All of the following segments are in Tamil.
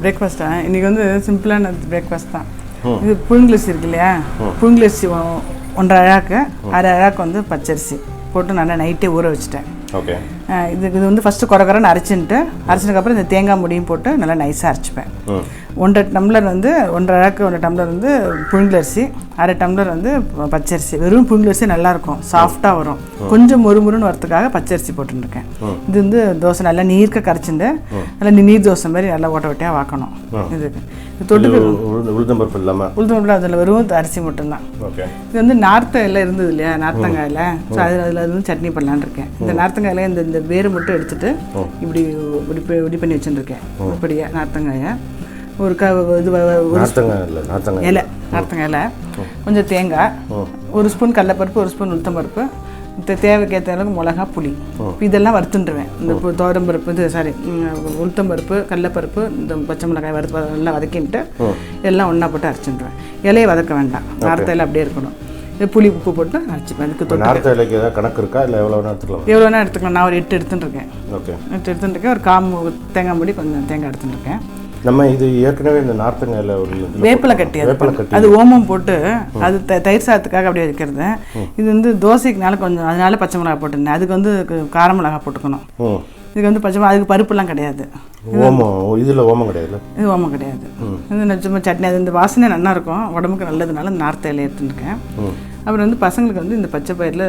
பிரேக்ஃபாஸ்ட்டா இன்றைக்கி வந்து சிம்பிளான பிரேக்ஃபாஸ்ட் தான். இது புழுங்கலரிசி இருக்கு இல்லையா, புழுங்கலரிசி 1.5 அழாக்கு 1/2 அழாக்கு வந்து பச்சரிசி போட்டு நல்லா நைட்டே ஊற வச்சுட்டேன். ஓகே. இது வந்து ஃபஸ்ட்டு குறன்னு அரைச்சதுக்கப்புறம் இந்த தேங்காய் முடியும் போட்டு நல்லா நைஸாக அரைச்சிப்பேன். 1.5 டம்ளர் வந்து 1.5 அழாக்கு 1 டம்ளர் வந்து புழுங்கலரிசி, 1/2 டம்ளர் வந்து பச்சரிசி. வெறும் புழுங்கலரிசி நல்லாயிருக்கும், சாஃப்டாக வரும். கொஞ்சம் முறுமுறுன்னு வரத்துக்காக பச்சரிசி போட்டுருக்கேன். இது வந்து தோசை நல்லா நீர்க்க கரைச்சிட்டு நல்லா நீர் தோசை மாதிரி நல்லா ஓட்ட ஓட்டையாக வாக்கணும். இதுக்கு தொட்டுக்கு உளுத்தம்பருப்பு இல்லாமல் அதில் வெறும் அரிசி மட்டும்தான். இது வந்து நார்த்தையில் இருந்தது இல்லையா, நார்த்தங்காயில். ஸோ அதில் வந்து சட்னி பண்ணலான்னு இருக்கேன். இந்த நார்த்தங்காயில் இந்த வேறு மட்டும் எடுத்துட்டு இப்படி பண்ணி வச்சுருக்கேன். இப்படியா நார்த்தங்காயை ஒரு நார்த்தங்காய் இலை, கொஞ்சம் தேங்காய், 1 ஸ்பூன் கடலைப்பருப்பு, 1 ஸ்பூன் உளுத்தம்பருப்பு, தேவைக்கேற்ற அளவுக்கு மிளகா, புளி, இதெல்லாம் வறுத்துட்டுருவேன். இந்த துவரம்பருப்பு உளுத்தம்பருப்பு, கடலைப்பருப்பு, இந்த பச்சை மிளகாய் வறுத்து எல்லாம் வதக்கிட்டு எல்லாம் ஒன்றா போட்டு அரைச்சிட்டுருவேன். இலையை வதக்க வேண்டாம், நார்த்தையில் அப்படியே இருக்கணும். புளி உப்பு போட்டு அரைச்சிப்பேன். அதுக்கு நார்த்தை இலைக்கு ஏதாவது கணக்கு இருக்கா இல்லை எவ்வளோ எடுத்துக்கலாம்? எவ்வளோ வேணா எடுத்துக்கலாம். நான் ஒரு 8 எடுத்துட்டுருக்கேன். 8 எடுத்துட்டுருக்கேன். ஒரு தேங்காய் மூடி கொஞ்சம் தேங்காய் எடுத்துட்டுருக்கேன். நம்ம இது ஏற்கனவே இந்த நார்த்தங்காயில் ஒரு வேப்பிலை கட்டி அது ஓமம் போட்டு அது தயிர் சாதத்துக்காக அப்படியே வைக்கிறது. இது வந்து தோசைக்குனால கொஞ்சம் அதனால பச்சை மிளகா போட்டுருந்தேன். அதுக்கு வந்து கார மிளகா போட்டுக்கணும். இதுக்கு வந்து பச்சை மிளகா, அதுக்கு பருப்புலாம் கிடையாது. இதில் ஓமம் கிடையாது. இது ஓமம் கிடையாது. இது நிச்சயமா சட்னி. அது இந்த வாசனை நல்லா இருக்கும், உடம்புக்கு நல்லதுனால நார்த்தை இலையை எடுத்துருக்கேன். அப்புறம் வந்து பசங்களுக்கு வந்து இந்த பச்சை பயிரில்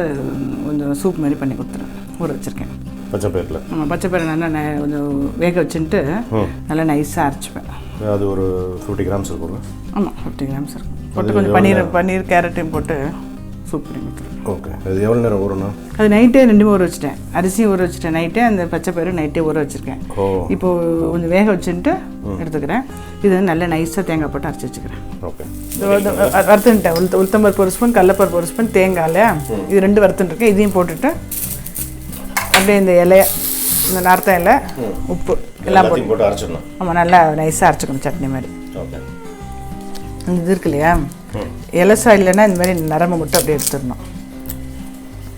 கொஞ்சம் சூப் மாதிரி பண்ணி கொடுத்துருவேன். ஊற வச்சுருக்கேன் பச்சை பயிரில். ஆமாம், பச்சை பயிரை நல்லா கொஞ்சம் வேக வச்சுட்டு நல்லா நைஸாக அரைச்சிப்பேன். அது ஒரு 50 கிராம்ஸ் இருக்கும்ல? ஆமாம், 50 கிராம்ஸ் இருக்கும். போட்டு கொஞ்சம் பன்னீர் கேரட்டையும் போட்டு சூப் பண்ணி கொடுத்துருவேன். ஓகே. அது எவ்வளோ நேரம் ஊறணும்? அது நைட்டே 2 ஊற வச்சுட்டேன். அரிசியும் ஊற வச்சுட்டேன் நைட்டே, அந்த பச்சை பயிரும் நைட்டே ஊற வச்சுருக்கேன். இப்போது கொஞ்சம் வேக வச்சுட்டு எடுத்துக்கிறேன். இது வந்து நல்லா நைஸாக தேங்காய் போட்டு அரைச்சி வச்சுக்கிறேன். ஓகே. வறுத்துட்டேன். உளுத்தம்பருப்பு 1 ஸ்பூன், கடலைப்பருப்பு 1 ஸ்பூன், தேங்காய் இல்லையா, இது 2 வறுத்துட்டுருக்கேன். இதையும் போட்டுட்டு அப்படியே இந்த இலைய, இந்த நார்த்த இலை, உப்பு எல்லாம் போட்டு அரைச்சிடணும். ஆமாம், நல்லா நைஸாக அரைச்சிக்கணும் சட்னி மாதிரி. ஓகே. இது இருக்கு இல்லையா, இலசா இல்லைன்னா இந்த மாதிரி நரம்பு மட்டும் அப்படியே எடுத்துடணும்.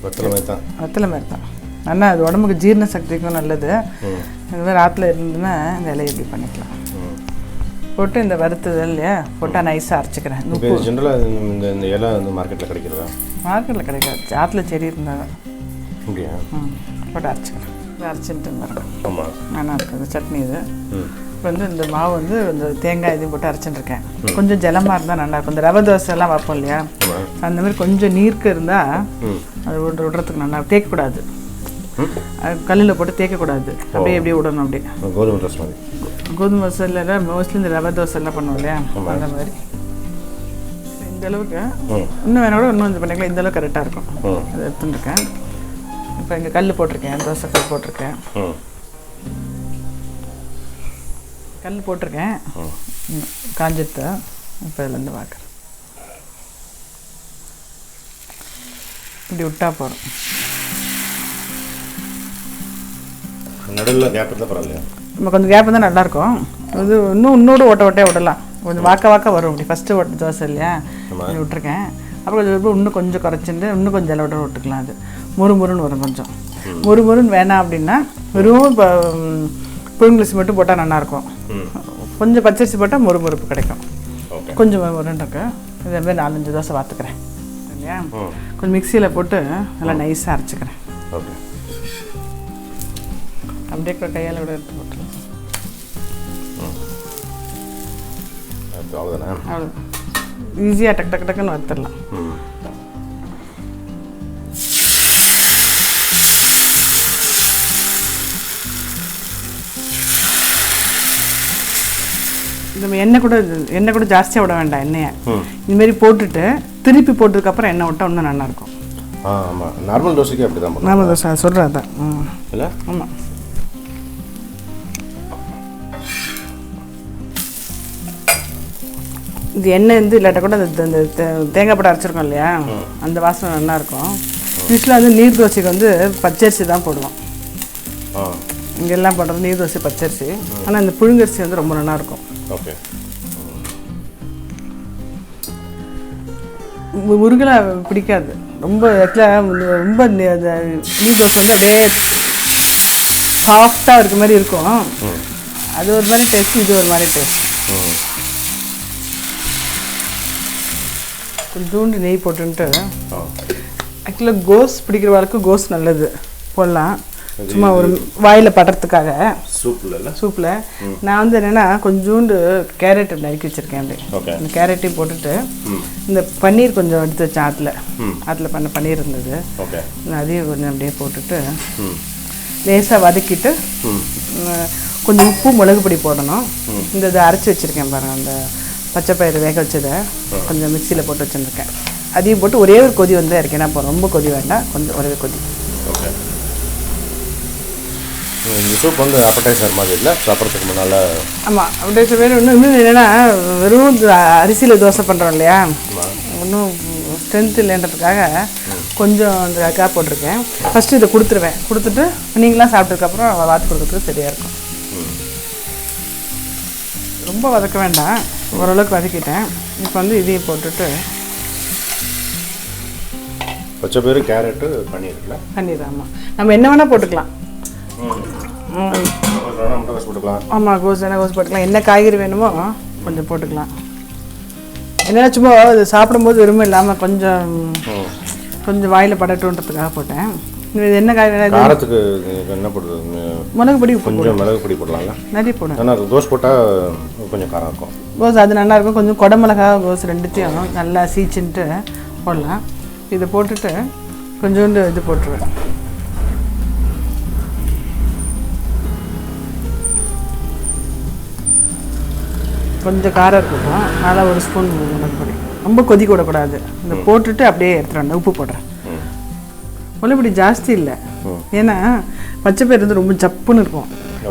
வத்தலை மாதிரி தான் நல்லா, அது உடம்புக்கு ஜீரண சக்திக்கும் நல்லது. இந்த மாதிரி ஆற்றுல இருந்துன்னா இந்த இலையை இப்படி பண்ணிக்கலாம். போட்டு இந்த வறுத்தது இல்லையா போட்டால் நைஸாக அரைச்சிக்கிறேன். ஜென்ரலாக இந்த இலை வந்து மார்க்கெட்டில் கிடைக்கிறதா? மார்க்கெட்டில் கிடைக்காது, ஆற்றுல செடி இருந்தாங்க. அப்படியா? போட்டு அரைச்சிக்கிறேன். அரைச்சிட்டு வரேன். ஆமாம், நல்லா இருக்குது சட்னி. இது இப்போ வந்து இந்த மாவு வந்து இந்த தேங்காய் இதையும் போட்டு அரைச்சிட்டுருக்கேன். கொஞ்சம் ஜலமாக இருந்தால் நல்லாயிருக்கும். இந்த ரவை தோசை எல்லாம் வைப்போம் இல்லையா, அந்த மாதிரி கொஞ்சம் நீர்க்க இருந்தால் அது விடுறதுக்கு நல்லா. தேய்க்கக்கூடாது, கல்லில் போட்டு தேய்க்கக்கூடாது, அப்படியே எப்படியே விடணும். அப்படியே கோதுமை தோசை மாதிரி. கோதுமை தோசை இல்லை, மோஸ்ட்லி இந்த ரவை தோசை எல்லாம் பண்ணுவோம் இல்லையா, அந்த மாதிரி. இந்த அளவுக்கு இன்னும் வேணா கூட இன்னும் கொஞ்சம் பண்ணிக்கலாம். இந்த அளவுக்கு கரெக்டாக இருக்கும். அதை எடுத்துட்டுருக்கேன். இப்போ இங்கே கல் போட்டிருக்கேன், தோசை கல் போட்டிருக்கேன். கல் போட்டிருக்கேன், காஞ்சிட்டு. இப்போ இதுலேருந்து பார்க்குறேன். இப்படி விட்டா போகிறோம். நடுவில் கேப் இருந்தால் பரவாயில்லையா? நம்ம கொஞ்சம் கேப் இருந்தால் நல்லாயிருக்கும். இது இன்னொரு ஓட்டையாக விடலாம். கொஞ்சம் வாக்க வரும். இப்படி ஃபஸ்ட்டு ஓட்ட தோசை இல்லையா, விட்டுருக்கேன். அப்புறம் இன்னும் கொஞ்சம் குறைச்சிட்டு இன்னும் கொஞ்சம் ஜலோட விட்டுக்கலாம். அது முறுமுறுன்னு வரும். கொஞ்சம் முறுமுறுன்னு வேணாம் அப்படின்னா வெறும் இப்போ புழுங்கலரிசி மட்டும் போட்டால் நல்லாயிருக்கும். கொஞ்சம் பச்சரிசி போட்டால் முறுமுறுப்பு கிடைக்கும். கொஞ்சம் முறுமுறுன்னுருக்கு. இதே மாதிரி 4-5 தோசை வாத்துக்கிறேன் இல்லையா. கொஞ்சம் மிக்சியில் போட்டு நல்லா நைஸாக அரைச்சிக்கிறேன். ஓகே. அப்படியே கையால் கூட எடுத்து போட்டுருவேன். அவ்வளோ ஈஸியாக டக்குன்னு வறுத்துடலாம். இந்த எண்ணெய் கூட ஜாஸ்தியாக விட வேண்டாம். எண்ணெயை இதுமாரி போட்டுட்டு திருப்பி போட்டதுக்கப்புறம் எண்ணெய் விட்டால் இன்னும் நல்லாயிருக்கும். ஆமாம், நார்மல் தோசைக்கு அப்படி தான். நார்மல் தோசை சொல்கிறேன் அதான். இல்லை, ஆமாம். இது எண்ணெய் வந்து இல்லாட்ட கூட அந்த தேங்காய் போட்டு அரைச்சிருக்கோம் இல்லையா, அந்த வாசனை நல்லாயிருக்கும். யூஸ்வலாக வந்து நீர் தோசைக்கு வந்து பச்சரிசி தான் போடுவோம். இங்கெல்லாம் பண்ணுறது நீர் தோசை பச்சரிசி. ஆனால் இந்த புழுங்கரிசி வந்து ரொம்ப நல்லாயிருக்கும். ஓகே. முருகலை பிடிக்காது ரொம்ப. ரொம்ப நீர் தோசை வந்து அப்படியே சாஃப்டாக இருக்க மாதிரி இருக்கும். அது ஒரு மாதிரி டேஸ்ட், இது ஒரு மாதிரி டேஸ்ட். கொஞ்சோண்டு நெய் போட்டுன்ட்டு, ஆக்சுவலாக கோஸ் பிடிக்கிற வரைக்கும் கோஸ் நல்லது போடலாம், சும்மா ஒரு வாயில் படுறதுக்காக. சூப்பில் நான் வந்து என்னென்னா கொஞ்சோண்டு கேரட் நறுக்கி வச்சுருக்கேன். அப்படி இந்த கேரட்டையும் போட்டுட்டு இந்த பன்னீர் கொஞ்சம் எடுத்து வச்சேன். ஆற்றுல பண்ண பன்னீர் இருந்தது, அதையும் கொஞ்சம் அப்படியே போட்டுட்டு லேசாக வதக்கிட்டு கொஞ்சம் உப்பு மிளகு பொடி போடணும். இந்த இதை அரைச்சி வச்சுருக்கேன் பாருங்கள், அந்த பச்சை பயிறு வேக வச்சதை கொஞ்சம் மிக்சியில் போட்டு வச்சுருக்கேன். அதையும் போட்டு ஒரே ஒரு கொதி வந்து இறக்கினா போகிறோம், ரொம்ப கொதி வேண்டாம், கொஞ்சம் ஒரே கொதி. ஓகே. இந்த சூப் வந்து அப்படைசர் மாதிரி இல்லை, சாப்பிட்றதுக்கு முன்னால்? ஆமாம், அப்படைசர் வேணும். இன்னும் என்னென்னா வெறும் அரிசியில் தோசை பண்ணுறோம் இல்லையா, இன்னும் ஸ்ட்ரென்த் இல்லைன்றதுக்காக கொஞ்சம் இந்த காய் போட்டிருக்கேன். ஃபஸ்ட்டு இதை கொடுத்துட்டு நீங்களாம் சாப்பிட்டதுக்கப்புறம் வாத்து கொடுக்குறதுக்கு சரியாக இருக்கும். ரொம்ப வதக்க வேண்டாம், ஓரளவுக்கு வதக்கிட்டேன். இப்போ வந்து இதையும் போட்டுட்டு பச்சை பயிறு கேரட்டு பன்னீர். ஆமாம், நம்ம என்ன வேணால் போட்டுக்கலாம். ஆமாம், கோஸ் போட்டுக்கலாம், என்ன காய்கறி வேணுமோ கொஞ்சம் போட்டுக்கலாம். என்னென்னா சும்மா அது சாப்பிடும்போது விரும்ப இல்லாமல் கொஞ்சம் வாயில் படட்டுன்றதுக்காக போட்டேன். இது என்ன காய்கறி? காரத்துக்கு என்ன போடுறது? மிளகு பொடி, கொஞ்சம் மிளகு பொடி போடலாம்ல? நிறைய போடும். ஆனால் கோஸ் போட்டால் கொஞ்சம் காரம் இருக்கும். கோஸ் அது நல்லாயிருக்கும். கொஞ்சம் குடமிளகா கோஸ் ரெண்டுத்தையும் நல்லா சீச்சுன்ட்டு போடலாம். இதை போட்டுட்டு கொஞ்சோண்டு இது போட்டுருவேன், கொஞ்சம் காரம் இருக்கட்டும். நல்லா ஒரு ஸ்பூன் மிளகு பொடி, ரொம்ப கொதிக்க விடக்கூடாது. இந்த போட்டுட்டு அப்படியே எடுத்துகிட்டு உப்பு போடுறேன். மிளகுப்பொடி ஜாஸ்தி இல்லை, ஏன்னா பச்சை பயிறு வந்து ரொம்ப சப்புன்னு இருக்கும்,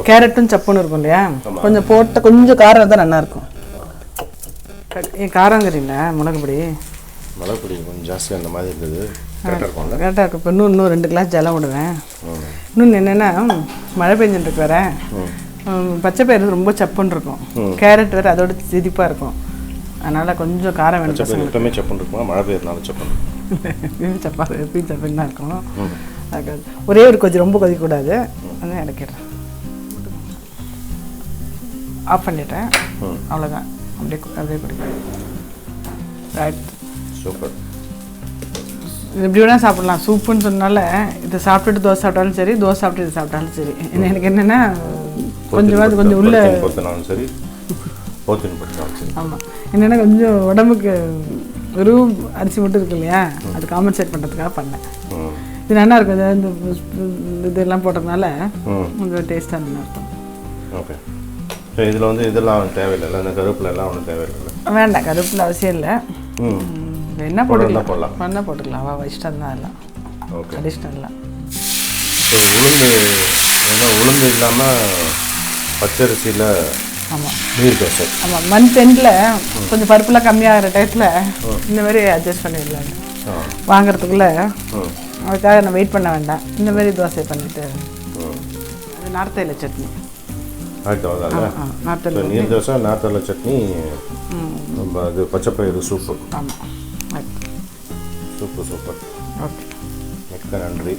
கேரட்டும் சப்புன்னு இருக்கும் இல்லையா. கொஞ்சம் போட்ட கொஞ்சம் காரம் இருந்தால் நல்லாயிருக்கும். ஏன் காரங்கிறீங்களா? மிளகுப்பொடி கொஞ்சம் ஜாஸ்தியாக அந்த மாதிரி இருந்தது, கரெக்டாக இருக்கும். இப்போ இன்னும் 2 கிளாஸ் ஜலம் விடுவேன். இன்னொன்று என்னென்னா மழை பெஞ்சுட்டு வேற, பச்சை பயிறு ரொம்ப சப்புன்னு இருக்கும், கேரட் வேறு அதோட திதிப்பாக இருக்கும், அதனால் கொஞ்சம் காரம் வேணும். எப்பவுமே சப்புன்னு இருக்குமா? மழை பெய்யறதுனால சப்புன்னு எப்பயும் சப்புன்னு தான் இருக்கும். அதுக்காக ஒரே ஒரு கொதி, ரொம்ப கொதிக்கக்கூடாது. அதான் இறக்கிடுறேன், ஆஃப் பண்ணிட்டேன், அவ்வளோதான். அப்படியே குடிக்கிறேன். Right, super. இது எப்படி வேணால் சாப்பிட்லாம். சூப்புன்னு சொன்னால இதை சாப்பிட்டுட்டு தோசை சாப்பிட்டாலும் சரி, தோசை சாப்பிட்டு இது சாப்பிட்டாலும் சரி. எனக்கு என்னென்னா கொஞ்சம் உள்ள சரி, ஆமாம், என்னென்னா கொஞ்சம் உடம்புக்கு வெறும் அரிசி மட்டும் இருக்கு இல்லையா, அது காம்பன்சேட் பண்ணுறதுக்காக பண்ணேன். இது நல்லா இருக்கும், இந்த இதெல்லாம் போட்டதுனால கொஞ்சம் டேஸ்ட்டாக நல்லா இருக்கும். ஓகே. இதில் வந்து இதெல்லாம் தேவையில்லை, இந்த கருவேப்பிலை எல்லாம் ஒன்றும் தேவையில்லை? வேண்டாம், கருவேப்பிலை அவசியம் இல்லை. என்ன போட்டுக்கலாம், பண்ணால் போட்டுக்கலாம், இஷ்டம் தான் எல்லாம். ஓகே, அடிஷ்னல்லாம். ஸோ உளுந்து இல்லாமல் பச்சரிசியில் ஆமாம் நீர் தோசை. ஆமாம், மந்த் எண்டில் கொஞ்சம் பருப்புலாம் கம்மியாகிற டயத்தில் இந்த மாதிரி அட்ஜஸ்ட் பண்ணிடலாங்க. வாங்கிறதுக்குள்ளே அதுக்காக நான் வெயிட் பண்ண வேண்டாம், இந்த மாதிரி தோசை பண்ணிவிட்டு. அது நார்த்தையில் சட்னி, நார்த்தலை நீர் தோசை, நார்த்தலை சட்னி, அது பச்சைப்பயிறு சூப்பு. ஆமாம், சூப்பர். ஓகே, மிக்க நன்றி.